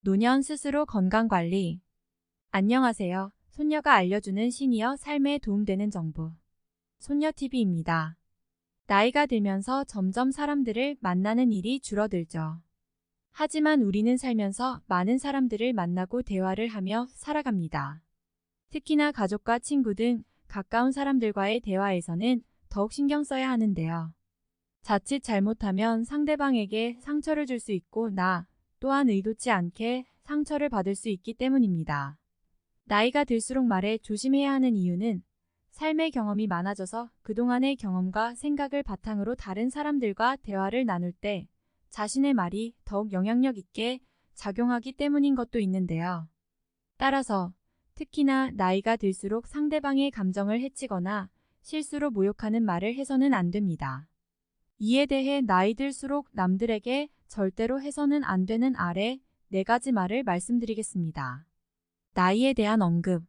노년 스스로 건강관리. 안녕하세요. 손녀가 알려주는 시니어 삶에 도움되는 정보. 손녀TV입니다. 나이가 들면서 점점 사람들을 만나는 일이 줄어들죠. 하지만 우리는 살면서 많은 사람들을 만나고 대화를 하며 살아갑니다. 특히나 가족과 친구 등 가까운 사람들과의 대화에서는 더욱 신경 써야 하는데요. 자칫 잘못하면 상대방에게 상처를 줄 수 있고 나 또한 의도치 않게 상처를 받을 수 있기 때문입니다. 나이가 들수록 말에 조심해야 하는 이유는 삶의 경험이 많아져서 그동안의 경험과 생각을 바탕으로 다른 사람들과 대화를 나눌 때 자신의 말이 더욱 영향력 있게 작용하기 때문인 것도 있는데요. 따라서 특히나 나이가 들수록 상대방의 감정을 해치거나 실수로 모욕하는 말을 해서는 안 됩니다. 이에 대해 나이 들수록 남들에게 절대로 해서는 안 되는 아래 4가지 말을 말씀드리겠습니다. 나이에 대한 언급.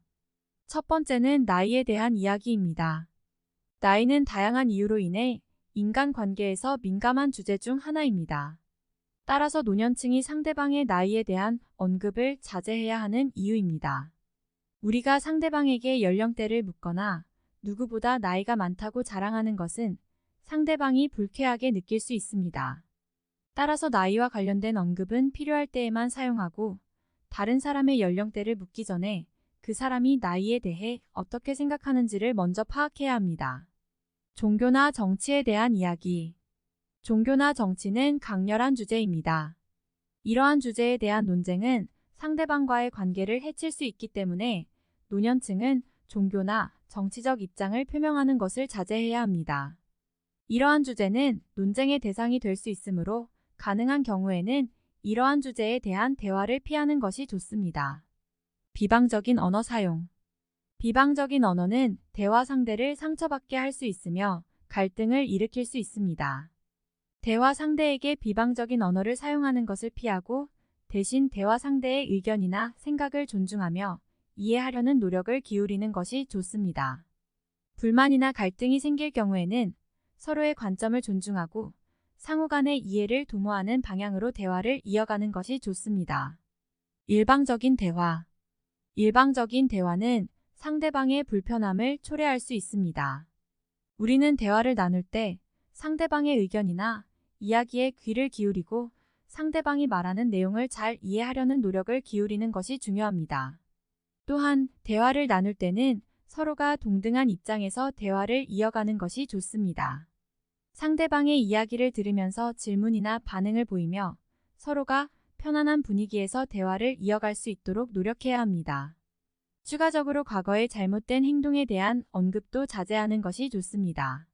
첫 번째는 나이에 대한 이야기입니다. 나이는 다양한 이유로 인해 인간관계에서 민감한 주제 중 하나입니다. 따라서 노년층이 상대방의 나이에 대한 언급을 자제해야 하는 이유입니다. 우리가 상대방에게 연령대를 묻거나 누구보다 나이가 많다고 자랑하는 것은 상대방이 불쾌하게 느낄 수 있습니다. 따라서 나이와 관련된 언급은 필요할 때에만 사용하고 다른 사람의 연령대를 묻기 전에 그 사람이 나이에 대해 어떻게 생각하는지를 먼저 파악해야 합니다. 종교나 정치에 대한 이야기. 종교나 정치는 강렬한 주제입니다. 이러한 주제에 대한 논쟁은 상대방과의 관계를 해칠 수 있기 때문에 노년층은 종교나 정치적 입장을 표명하는 것을 자제해야 합니다. 이러한 주제는 논쟁의 대상이 될 수 있으므로 가능한 경우에는 이러한 주제에 대한 대화를 피하는 것이 좋습니다. 비방적인 언어 사용. 비방적인 언어는 대화 상대를 상처받게 할 수 있으며 갈등을 일으킬 수 있습니다. 대화 상대에게 비방적인 언어를 사용하는 것을 피하고 대신 대화 상대의 의견이나 생각을 존중하며 이해하려는 노력을 기울이는 것이 좋습니다. 불만이나 갈등이 생길 경우에는 서로의 관점을 존중하고 상호 간의 이해를 도모하는 방향으로 대화를 이어가는 것이 좋습니다. 일방적인 대화. 일방적인 대화는 상대방의 불편함을 초래할 수 있습니다. 우리는 대화를 나눌 때 상대방의 의견이나 이야기에 귀를 기울이고 상대방이 말하는 내용을 잘 이해하려는 노력을 기울이는 것이 중요합니다. 또한 대화를 나눌 때는 서로가 동등한 입장에서 대화를 이어가는 것이 좋습니다. 상대방의 이야기를 들으면서 질문이나 반응을 보이며 서로가 편안한 분위기에서 대화를 이어갈 수 있도록 노력해야 합니다. 추가적으로 과거의 잘못된 행동에 대한 언급도 자제하는 것이 좋습니다.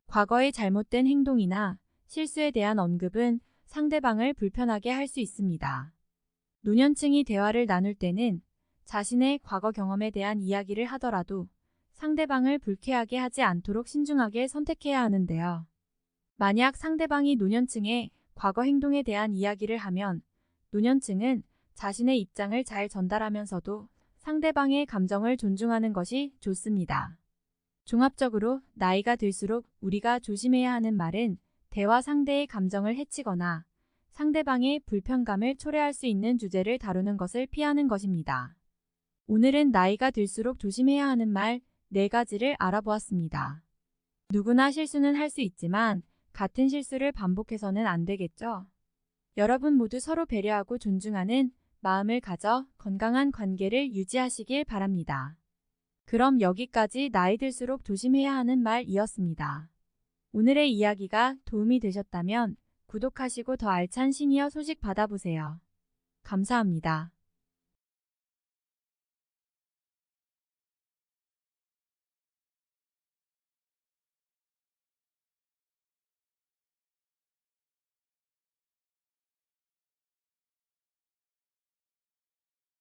과거의 잘못된 행동이나 실수에 대한 언급은 상대방을 불편하게 할 수 있습니다. 노년층이 대화를 나눌 때는 자신의 과거 경험에 대한 이야기를 하더라도 상대방을 불쾌하게 하지 않도록 신중하게 선택해야 하는데요. 만약 상대방이 노년층의 과거 행동에 대한 이야기를 하면 노년층은 자신의 입장을 잘 전달하면서도 상대방의 감정을 존중하는 것이 좋습니다. 종합적으로 나이가 들수록 우리가 조심해야 하는 말은 대화 상대의 감정을 해치거나 상대방의 불편감을 초래할 수 있는 주제를 다루는 것을 피하는 것입니다. 오늘은 나이가 들수록 조심해야 하는 말 4가지를 알아보았습니다. 누구나 실수는 할 수 있지만 같은 실수를 반복해서는 안 되겠죠? 여러분 모두 서로 배려하고 존중하는 마음을 가져 건강한 관계를 유지하시길 바랍니다. 그럼 여기까지 나이 들수록 조심해야 하는 말이었습니다. 오늘의 이야기가 도움이 되셨다면 구독하시고 더 알찬 시니어 소식 받아보세요. 감사합니다.